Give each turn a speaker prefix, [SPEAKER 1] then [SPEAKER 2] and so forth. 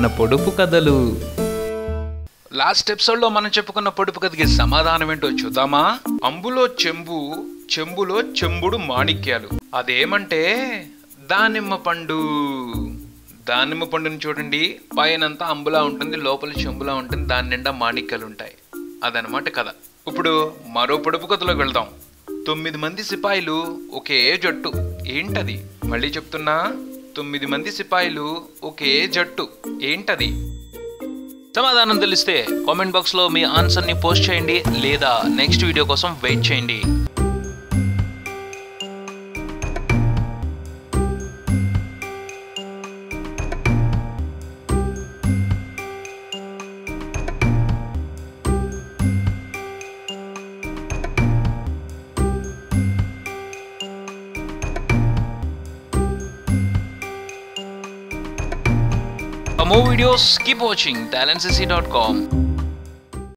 [SPEAKER 1] మన పొడుపు కథలు. లాస్ట్ ఎపిసోడ్లో మనం చెప్పుకున్న పొడుపు కథకి సమాధానం ఏంటో చూద్దామా? అంబులో చెంబు, చెంబులో చెంబుడు మాణిక్యాలు. అదేమంటే దానిమ్మ పండు. దానిమ్మ పండుని చూడండి, పైనంతా అంబులా ఉంటుంది, లోపల చెంబులా ఉంటుంది, దాని నిండా మాణిక్యాలు ఉంటాయి. అదనమాట కథ. ఇప్పుడు మరో పొడుపు కథలోకి వెళ్దాం. 9 మంది సిపాయిలు ఒకే జట్టు. ఏంటది? మళ్ళీ చెప్తున్నా, 9 మంది సిపాయిలు ఒకే జట్టు. ఏంటది? సమాధానం తెలిస్తే కామెంట్ బాక్స్లో మీ ఆన్సర్ని పోస్ట్ చేయండి, లేదా నెక్స్ట్ వీడియో కోసం వెయిట్ చేయండి. For more videos, keep watching talentscc.com.